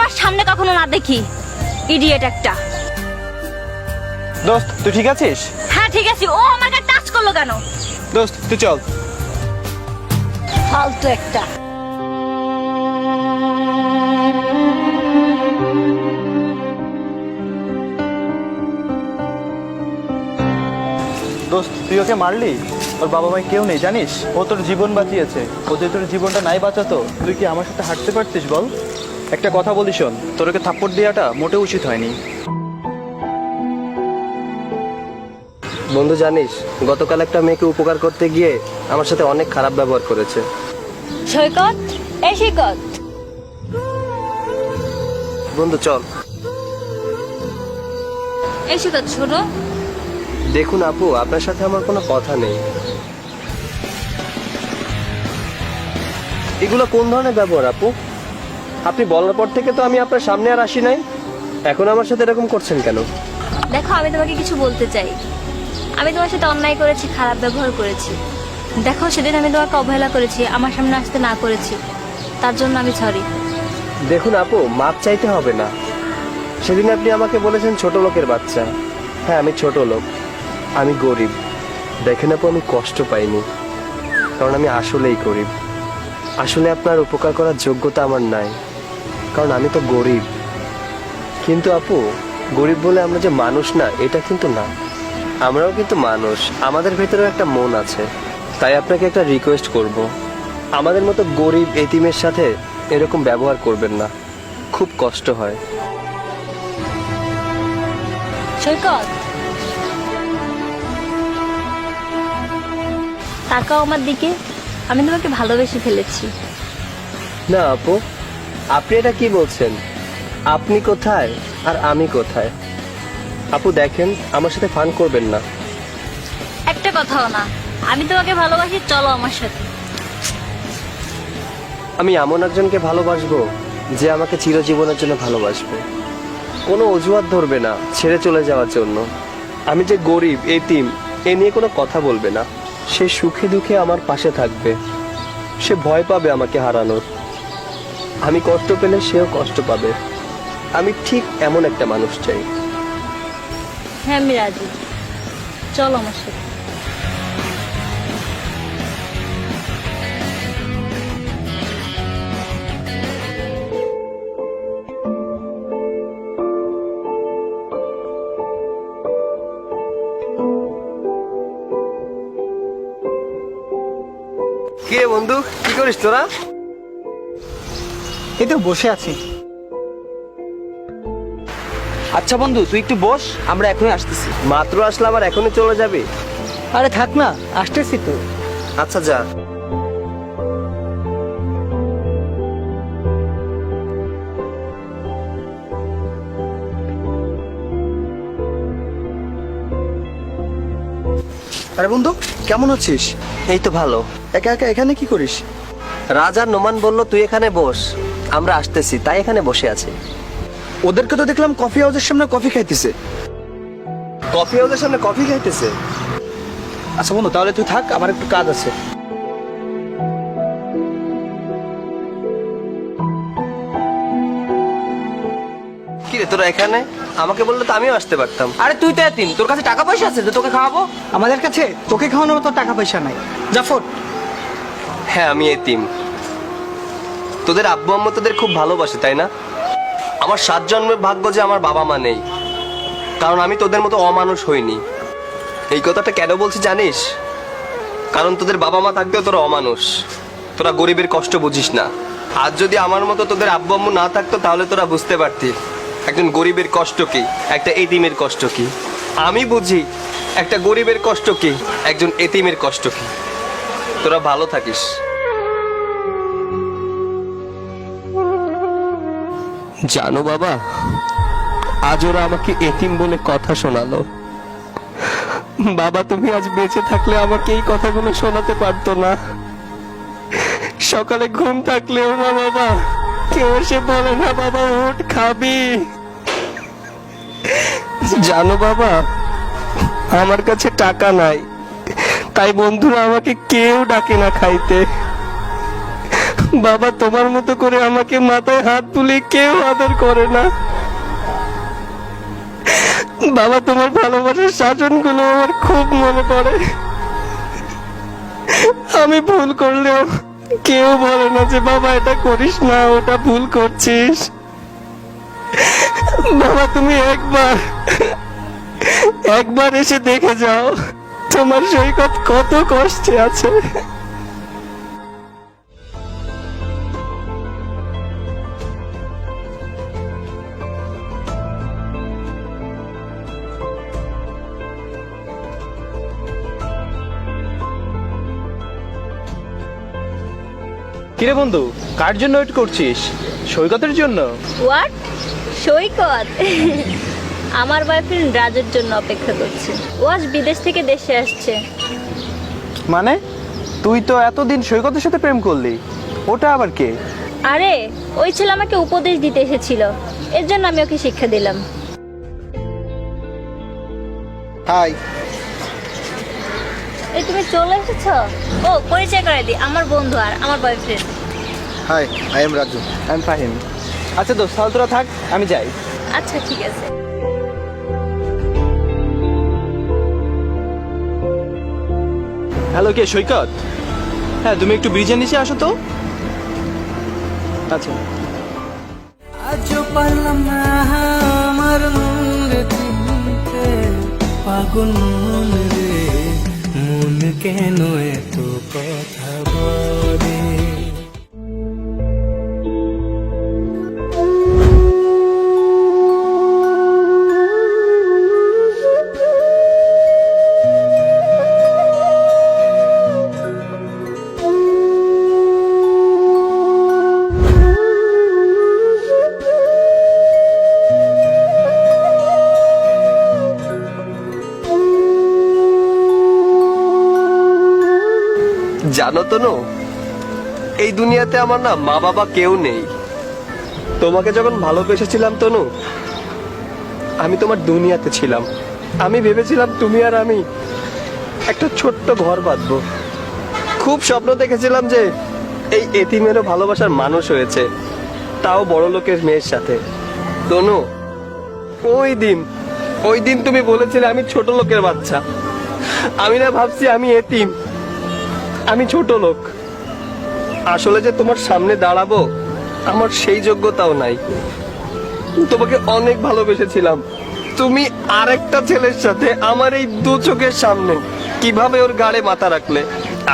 আমার সামনে কখনো না দেখি। ইডিয়েট একটা। দোস্ত তুই ঠিক আছিস? হ্যাঁ ঠিক আছে। ও আমাকে টাচ করলো কেন? দোস্ত তুই চল। ফালতু একটা। দোস্ত তুই ওকে মারলি? ওর বাবা মাই কেউ নেই জানিস? ও তোর জীবন বাঁচিয়েছে। ও যদি তোর জীবনটা নাই বাঁচাতো তুই কি আমার সাথে হাঁটতে পারতিস বল? একটা কথা বলি শোন, তোর ওকে থাপ্পড় দেওয়াটা মোটেও উচিত হয়নি। বন্ধু জানিস, গতকাল একটা মেয়েকে উপকার করতে গিয়ে আমার সাথে অনেক খারাপ ব্যবহার করেছে। সৈকত, এই সৈকত। বন্ধু চল। এই সৈকত শোনো। দেখুন আপু, আপনার সাথে আমার কোনো কথা নেই। এগুলো কোন ধরনের ব্যবহার আপু? আপনি বলার পর থেকে তো আমি আপনার সামনে আর আসি নাই, এখন আমার সাথে এরকম করছেন কেন? দেখো, আমি তোমাকে কিছু বলতে চাই। আমি তোমার সাথে অন্যায় করেছি, খারাপ ব্যবহার করেছি। দেখো, সেদিন আমি তোমাকে অবহেলা করেছি, আমার সামনে আসতে না করেছি, তার জন্য আমি সরি। দেখুন আপু, মাপ চাইতে হবে না। সেদিন আপনি আমাকে বলেছেন ছোট লোকের বাচ্চা। হ্যাঁ, আমি ছোট লোক, আমি গরিব। দেখেন আপু, আমি কষ্ট পাইনি, কারণ আমি আসলেই গরিব। আসলে আপনার উপকার করার যোগ্যতা আমার নাই, কারণ আমি তো গরিব। কিন্তু আপু, গরিব বলে আমরা যে মানুষ না, এটা কিন্তু না। আমরাও কিন্তু মানুষ, আমাদের ভেতরেও একটা মন আছে। তাই আপনাকে একটা রিকোয়েস্ট করব, আমাদের মতো গরিব এতিমের সাথে এরকম ব্যবহার করবেন না, খুব কষ্ট হয়। সৈকত, তাকাও আমার দিকে। আমি তোমাকে ভালোবেসে ফেলেছি। না আপু, আপনি এটা কি বলছেন? আপনি কোথায় আর আমি কোথায়? আপু দেখেন, আমার সাথে ফান করবেন না। একটা কথাও না। আমি তোমাকে ভালোবাসি, চলো আমার সাথে। আমি এমন একজনকে ভালোবাসবো যে আমাকে চিরজীবনের জন্য ভালোবাসবে, কোনো অজুহাত ধরবে না ছেড়ে চলে যাওয়ার জন্য। আমি যে গরিব এতিম এ নিয়ে কোনো কথা বলবে না। সে সুখে দুঃখে আমার পাশে থাকবে, সে ভয় পাবে আমাকে হারানোর। আমি কষ্ট পেলে সেও কষ্ট পাবে। আমি ঠিক এমন একটা মানুষ চাই। হ্যাঁ, আমি রাজি, চলো আমার সাথে। কে বন্ধু, কি করিস তোরা? এই তো বসে আছি। আচ্ছা বন্ধু, তুই একটু বস, আমরা এখনই আসতেছি। মাত্র আসলাম আর এখনই চলে যাবি? আরে থাক না, আসতেছি তো। আচ্ছা যা। আরে বন্ধু, কেমন আছিস? এই তো ভালো। একা একা এখানে কি করিস? রাজা নোমান বলল তুই এখানে বস, আমরা আসতেছি, তাই এখানে বসে আছি। ওদেরকে তো দেখলাম কফি হাউসের সামনে কফি খাইতেছে। কফি হাউসের সামনে কফি খাইতেছে? আচ্ছা বন্ধু, তাহলে তুই থাক, আমার একটু কাজ আছে। কি রে তোরা এখানে? আমাকে বললে তো আমিও আসতে পারতাম। আরে তুই তো এতিম, তোর কাছে টাকা পয়সা আছে যে তোকে খাওয়াবো? আমাদের কাছে তোকে খাওয়ানোর মতো টাকা পয়সা নাই। জাফর, হ্যাঁ আমি এতিম। তোদের আব্বু আম্মু তোদের খুব ভালোবাসে তাই না? আমার 7 জন্মের ভাগ্য যে আমার বাবা মা নেই, কারণ আমি তোদের মতো অমানুষ হইনি। এই কথাটা কেন বলছি জানিস? কারণ তোদের বাবা মা থাকতেও তোরা অমানুষ, তোরা গরিবের কষ্ট বুঝিস না। আজ যদি আমার মতো তোদের আব্বু আম্মু না থাকতো তাহলে তোরা বুঝতে পারতি একজন গরিবের কষ্ট কি, একটা এতিমের কষ্ট কি। আমি বুঝি একটা গরিবের কষ্ট কি, একজন এতিমের কষ্ট কি। তোরা ভালো থাকিস। জানো বাবা, আজ ওরা আমাকে এতিম বলে কথা শোনালো। বাবা তুমি আজ বেঁচে থাকলে আমাকে এই কথাগুলো শোনাতে পারতো না। সকালে ঘুম থাকলেও না বাবা কেউ এসে বলে না বাবা উঠ খাবি। জানো বাবা, আমার কাছে টাকা নাই, তাই বন্ধুরা আমাকে কেউ ডাকে না খাইতে। বাবা, তোমার মতো করে আমাকে মাথায় হাত তুলে কেউ আদর করে না। বাবা, তোমার ভালোবাসার শাসনগুলো আমার খুব মনে পড়ে। আমি ভুল করলেও কেউ বলে না যে বাবা এটা করিস না, ওটা ভুল করছিস। বাবা, তুমি একবার এসে দেখে যাও তোমার সৈকত কত কষ্টে আছে। কিরে বন্ধু, কার জন্য ওয়েট করছিস? সৈকতের জন্য? হোয়াট? সৈকত? আমার বয়ফ্রেন্ড রাজুর জন্য অপেক্ষা করছে। ও আজ বিদেশ থেকে দেশে আসছে। মানে তুই তো এতদিন সৈকতের সাথে প্রেম করলি, ওটা আবার কে? আরে ওই ছেলে আমাকে উপদেশ দিতে এসেছিল, এর জন্য আমি ওকে শিক্ষা দিলাম। হাই। এই তুমি চলে এসেছো? ও, পরিচয় করে দিই, আমার বন্ধু আর আমার boyfriend. Hi, I am Raju. I am Fahim. আচ্ছা দোস্ত, তাহলে তোরা থাক, আমি যাই। আচ্ছা ঠিক আছে। হ্যালো, কে সৈকত? হ্যাঁ, তুমি একটু ব্রিজের নিচে আসো তো। আচ্ছা। আজও পারলাম না আমার মন চিনতে, পাগল মন রে, মন কেন এত কথা বলে। জানো তনু, এই দুনিয়াতে আমার না মা বাবা কেউ নেই। তোমাকে যখন ভালোবেসেছিলাম তনু, আমি তোমার দুনিয়াতে ছিলাম। আমি ভেবেছিলাম তুমি আর আমি একটা ছোট্ট ঘর বাঁধবো। খুব স্বপ্ন দেখেছিলাম যে এই এতিমেরও ভালোবাসার মানুষ হয়েছে, তাও বড় লোকের মেয়ের সাথে। তনু, ওই দিন তুমি বলেছিলে আমি ছোট লোকের বাচ্চা। আমি না ভাবছি আমি এতিম, আমি ছোট লোক। আসলে যে তোমার সামনে দাঁড়াবো আমার সেই যোগ্যতাও নাই। তোমাকে অনেক ভালোবেসেছিলাম। তুমি আরেকটা ছেলের সাথে আমার এই দু চোখের সামনে কিভাবে ওর গাড়ে মাথা রাখলে?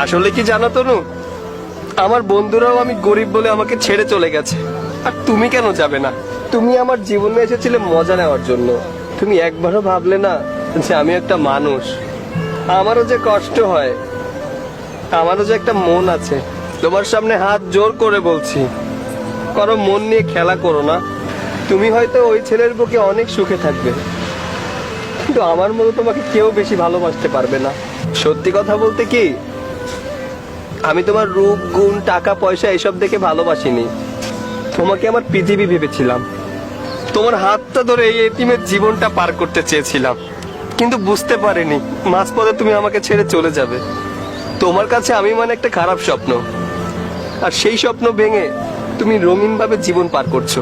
আসলে কি জানো তনু, আমার বন্ধুরাও আমি গরিব বলে আমাকে ছেড়ে চলে গেছে। আর তুমি কেন যাবে না? তুমি আমার জীবনে এসেছিলে মজা নেওয়ার জন্য। তুমি একবারও ভাবলে না যে আমি একটা মানুষ, আমারও যে কষ্ট হয়, আমারও যে একটা মন আছে। তোমার সামনে হাত জোর করে বলছি, কারো মন নিয়ে খেলা করো না। তুমি হয়তো ওই ছেলের বুকে অনেক সুখে থাকবে, কিন্তু আমার মতো তোমাকে কেউ বেশি ভালোবাসতে পারবে না। সত্যি কথা বলতে কি, আমি তোমার রূপ, গুণ, টাকা পয়সা এসব দেখে ভালোবাসিনি। তোমাকে আমার পৃথিবী ভেবেছিলাম। তোমার হাতটা ধরে এই এতিমের জীবনটা পার করতে চেয়েছিলাম, কিন্তু বুঝতে পারিনি মাঝপথে তুমি আমাকে ছেড়ে চলে যাবে। তোমার কাছে আমি মানে একটা খারাপ স্বপ্ন, আর সেই স্বপ্ন ভেঙে তুমি রঙিন ভাবে জীবন পার করছো।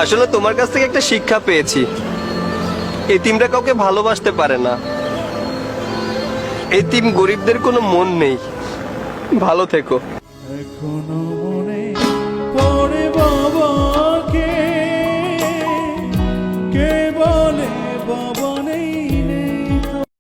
আসলে তোমার কাছ থেকে একটা শিক্ষা পেয়েছি, এতিমরা কাউকে ভালোবাসতে পারে না। এতিম গরিবদের কোনো মন নেই। ভালো থেকো। এখনো